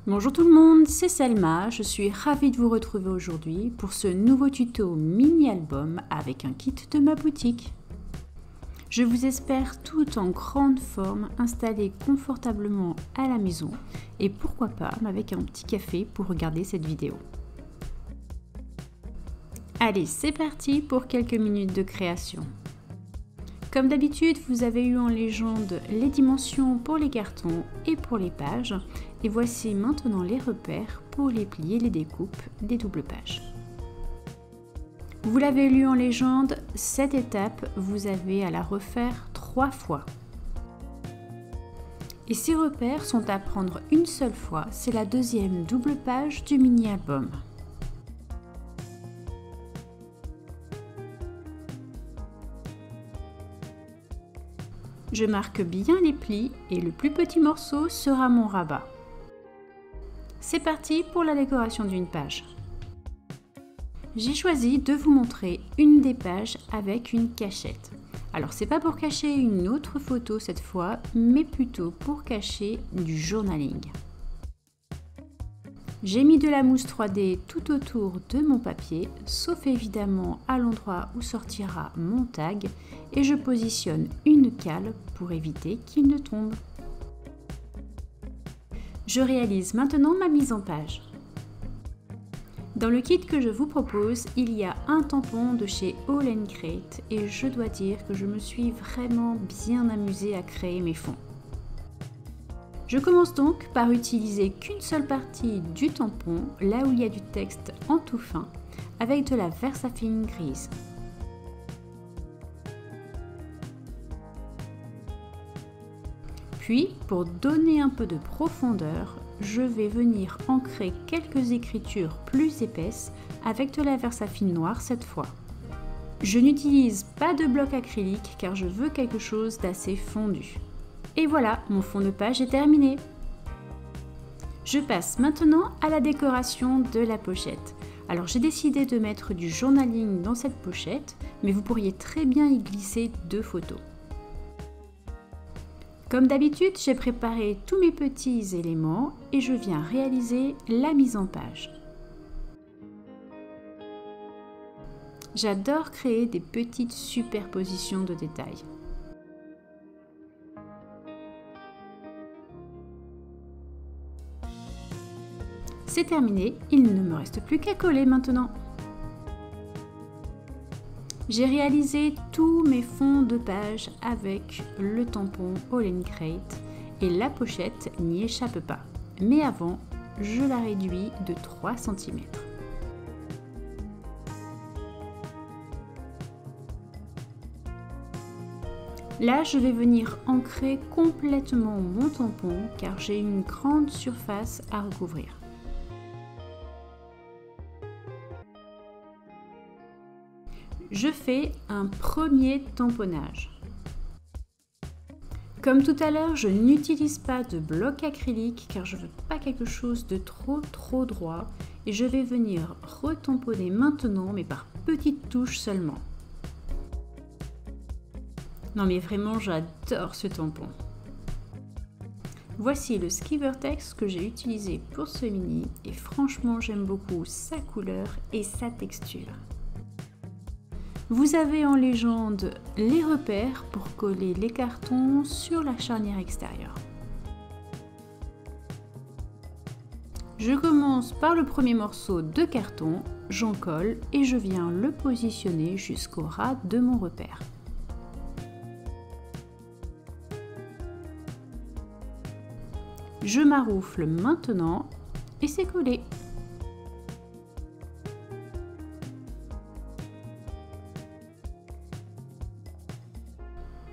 Bonjour tout le monde, c'est Selma, je suis ravie de vous retrouver aujourd'hui pour ce nouveau tuto mini-album avec un kit de ma boutique. Je vous espère tout en grande forme, installés confortablement à la maison et pourquoi pas avec un petit café pour regarder cette vidéo. Allez, c'est parti pour quelques minutes de création. Comme d'habitude, vous avez eu en légende les dimensions pour les cartons et pour les pages. Et voici maintenant les repères pour les plis et les découpes des doubles pages. Vous l'avez lu en légende, cette étape, vous avez à la refaire 3 fois. Et ces repères sont à prendre une seule fois, c'est la deuxième double page du mini-album. Je marque bien les plis et le plus petit morceau sera mon rabat. C'est parti pour la décoration d'une page. J'ai choisi de vous montrer une des pages avec une cachette. Alors c'est pas pour cacher une autre photo cette fois, mais plutôt pour cacher du journaling. J'ai mis de la mousse 3D tout autour de mon papier, sauf évidemment à l'endroit où sortira mon tag, et je positionne une cale pour éviter qu'il ne tombe. Je réalise maintenant ma mise en page. Dans le kit que je vous propose, il y a un tampon de chez All & Create et je dois dire que je me suis vraiment bien amusée à créer mes fonds. Je commence donc par utiliser qu'une seule partie du tampon, là où il y a du texte en tout fin, avec de la Versafine grise. Puis, pour donner un peu de profondeur, je vais venir ancrer quelques écritures plus épaisses avec de la Versafine noire cette fois. Je n'utilise pas de bloc acrylique car je veux quelque chose d'assez fondu. Et voilà, mon fond de page est terminé. Je passe maintenant à la décoration de la pochette. Alors j'ai décidé de mettre du journaling dans cette pochette, mais vous pourriez très bien y glisser 2 photos. Comme d'habitude, j'ai préparé tous mes petits éléments et je viens réaliser la mise en page. J'adore créer des petites superpositions de détails. C'est terminé, il ne me reste plus qu'à coller maintenant. J'ai réalisé tous mes fonds de page avec le tampon All & Create et la pochette n'y échappe pas. Mais avant, je la réduis de 3 cm. Là, je vais venir ancrer complètement mon tampon car j'ai une grande surface à recouvrir. Je fais un premier tamponnage. Comme tout à l'heure, je n'utilise pas de bloc acrylique car je veux pas quelque chose de trop droit et je vais venir retamponner maintenant mais par petites touches seulement. Non mais vraiment j'adore ce tampon. Voici le Skivertex que j'ai utilisé pour ce mini et franchement j'aime beaucoup sa couleur et sa texture. Vous avez en légende les repères pour coller les cartons sur la charnière extérieure. Je commence par le premier morceau de carton, j'en colle et je viens le positionner jusqu'au ras de mon repère. Je maroufle maintenant et c'est collé.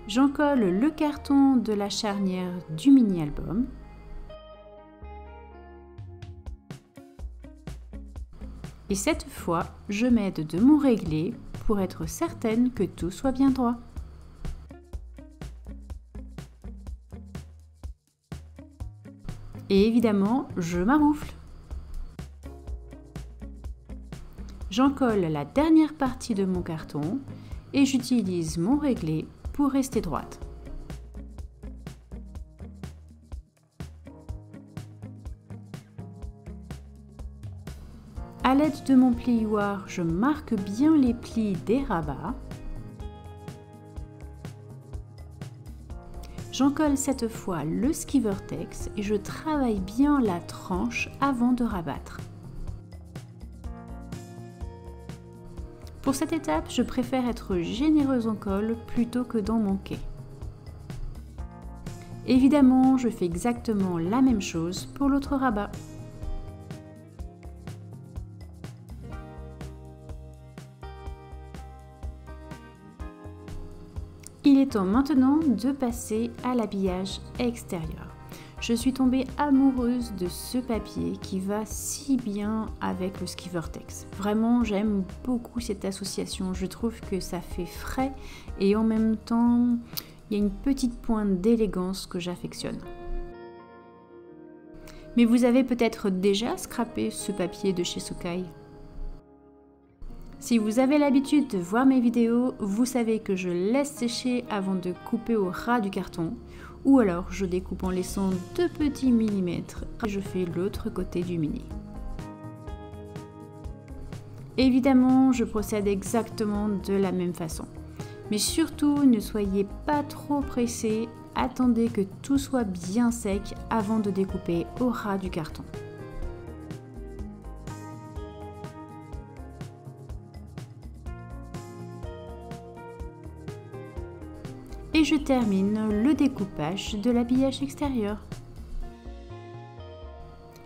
J'encolle le carton de la charnière du mini-album. Et cette fois, je m'aide de mon réglé pour être certaine que tout soit bien droit. Et évidemment, je maroufle. J'encolle la dernière partie de mon carton et j'utilise mon réglé pour rester droite. À l'aide de mon plioir, je marque bien les plis des rabats. J'encolle cette fois le ski vortex et je travaille bien la tranche avant de rabattre. Pour cette étape, je préfère être généreuse en colle plutôt que d'en manquer. Évidemment, je fais exactement la même chose pour l'autre rabat. Il est temps maintenant de passer à l'habillage extérieur. Je suis tombée amoureuse de ce papier qui va si bien avec le ski vortex. Vraiment, j'aime beaucoup cette association. Je trouve que ça fait frais et en même temps, il y a une petite pointe d'élégance que j'affectionne. Mais vous avez peut-être déjà scrapé ce papier de chez Sookai. Si vous avez l'habitude de voir mes vidéos, vous savez que je laisse sécher avant de couper au ras du carton, ou alors je découpe en laissant 2 petits millimètres et je fais l'autre côté du mini. Évidemment, je procède exactement de la même façon. Mais surtout, ne soyez pas trop pressés, attendez que tout soit bien sec avant de découper au ras du carton. Et je termine le découpage de l'habillage extérieur.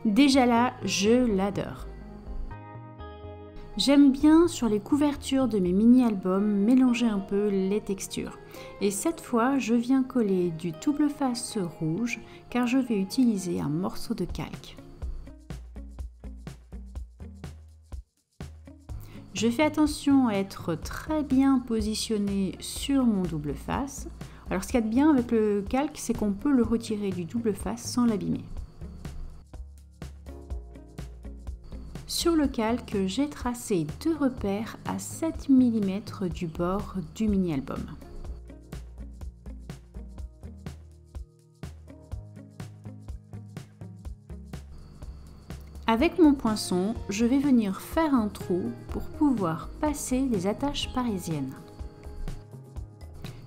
Déjà là, je l'adore. J'aime bien sur les couvertures de mes mini-albums mélanger un peu les textures. Et cette fois, je viens coller du double face rouge car je vais utiliser un morceau de calque. Je fais attention à être très bien positionné sur mon double face. Alors ce qu'il y a de bien avec le calque, c'est qu'on peut le retirer du double face sans l'abîmer. Sur le calque, j'ai tracé 2 repères à 7 mm du bord du mini-album. Avec mon poinçon, je vais venir faire un trou pour pouvoir passer les attaches parisiennes.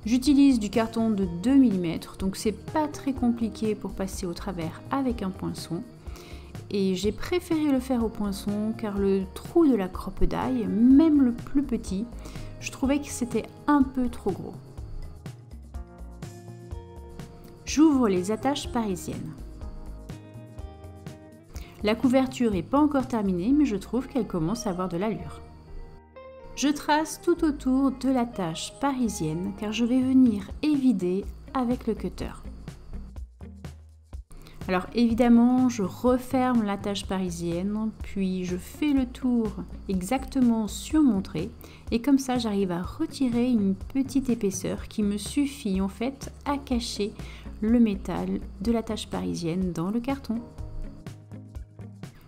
J'utilise du carton de 2 mm, donc c'est pas très compliqué pour passer au travers avec un poinçon. Et j'ai préféré le faire au poinçon car le trou de la croppe d'ail, même le plus petit, je trouvais que c'était un peu trop gros. J'ouvre les attaches parisiennes. La couverture n'est pas encore terminée, mais je trouve qu'elle commence à avoir de l'allure. Je trace tout autour de l'attache parisienne car je vais venir évider avec le cutter. Alors évidemment, je referme l'attache parisienne, puis je fais le tour exactement sur mon trait et comme ça j'arrive à retirer une petite épaisseur qui me suffit en fait à cacher le métal de l'attache parisienne dans le carton.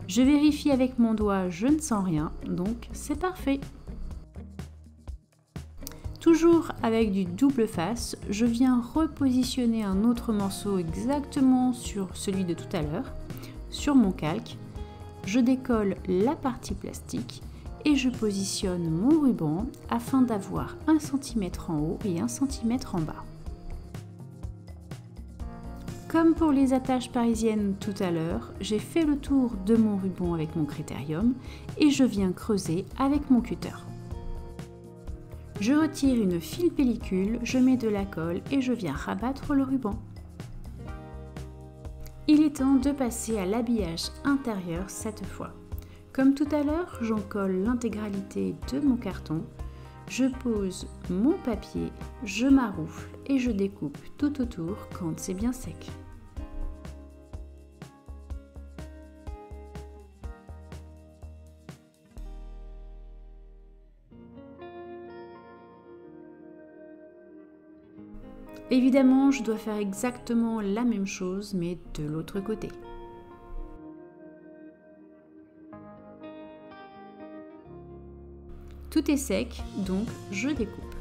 Je vérifie avec mon doigt, je ne sens rien, donc c'est parfait. Toujours avec du double face, je viens repositionner un autre morceau exactement sur celui de tout à l'heure, sur mon calque. Je décolle la partie plastique et je positionne mon ruban afin d'avoir 1 cm en haut et 1 cm en bas. Comme pour les attaches parisiennes tout à l'heure, j'ai fait le tour de mon ruban avec mon critérium et je viens creuser avec mon cutter. Je retire une file pellicule, je mets de la colle et je viens rabattre le ruban. Il est temps de passer à l'habillage intérieur cette fois. Comme tout à l'heure, j'en colle l'intégralité de mon carton. Je pose mon papier, je maroufle et je découpe tout autour quand c'est bien sec. Évidemment, je dois faire exactement la même chose, mais de l'autre côté. Tout est sec, donc je découpe.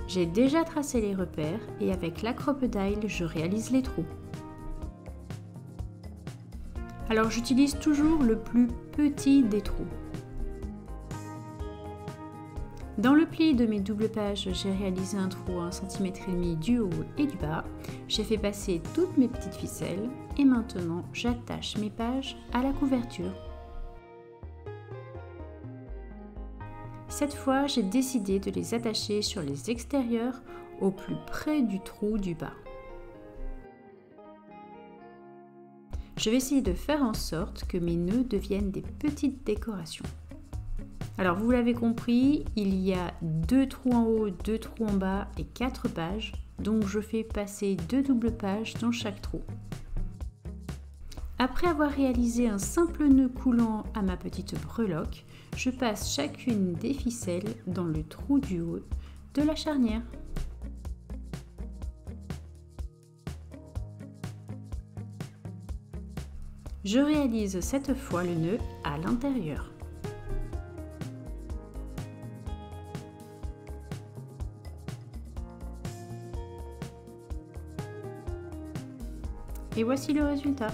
J'ai déjà tracé les repères et avec la Crop-A-Dile, je réalise les trous. Alors j'utilise toujours le plus petit des trous. Dans le pli de mes doubles pages, j'ai réalisé un trou à 1,5 cm du haut et du bas. J'ai fait passer toutes mes petites ficelles et maintenant j'attache mes pages à la couverture. Cette fois, j'ai décidé de les attacher sur les extérieurs au plus près du trou du bas. Je vais essayer de faire en sorte que mes nœuds deviennent des petites décorations. Alors vous l'avez compris, il y a 2 trous en haut, 2 trous en bas et 4 pages. Donc je fais passer 2 doubles pages dans chaque trou. Après avoir réalisé un simple nœud coulant à ma petite breloque, je passe chacune des ficelles dans le trou du haut de la charnière. Je réalise cette fois le nœud à l'intérieur. Et voici le résultat.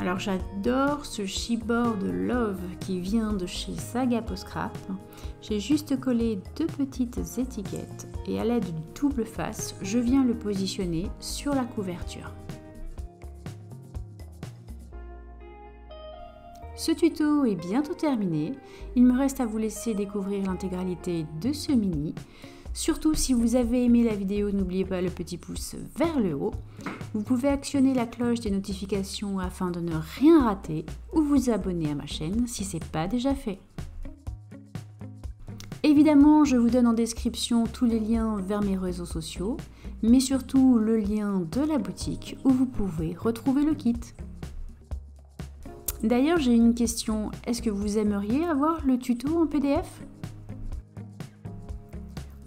Alors j'adore ce chipboard Love qui vient de chez Saga Post Scrap. J'ai juste collé 2 petites étiquettes et à l'aide d'une double face, je viens le positionner sur la couverture. Ce tuto est bientôt terminé. Il me reste à vous laisser découvrir l'intégralité de ce mini. Surtout, si vous avez aimé la vidéo, n'oubliez pas le petit pouce vers le haut. Vous pouvez actionner la cloche des notifications afin de ne rien rater ou vous abonner à ma chaîne si ce n'est pas déjà fait. Évidemment, je vous donne en description tous les liens vers mes réseaux sociaux, mais surtout le lien de la boutique où vous pouvez retrouver le kit. D'ailleurs, j'ai une question. Est-ce que vous aimeriez avoir le tuto en PDF ?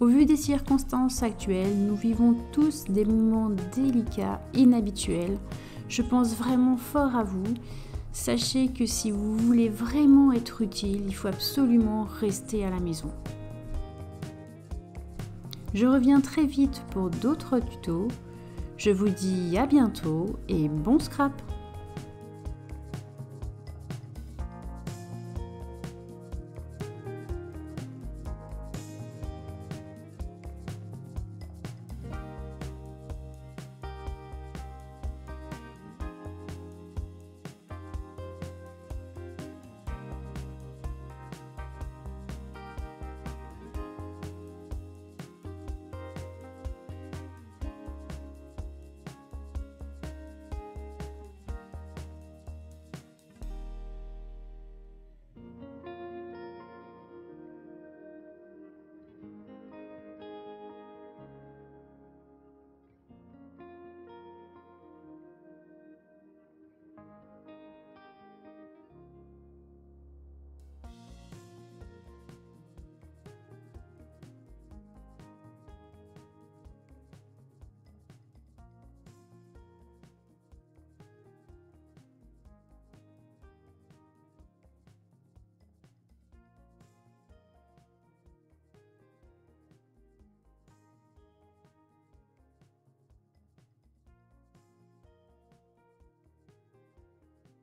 Au vu des circonstances actuelles, nous vivons tous des moments délicats, inhabituels. Je pense vraiment fort à vous. Sachez que si vous voulez vraiment être utile, il faut absolument rester à la maison. Je reviens très vite pour d'autres tutos. Je vous dis à bientôt et bon scrap!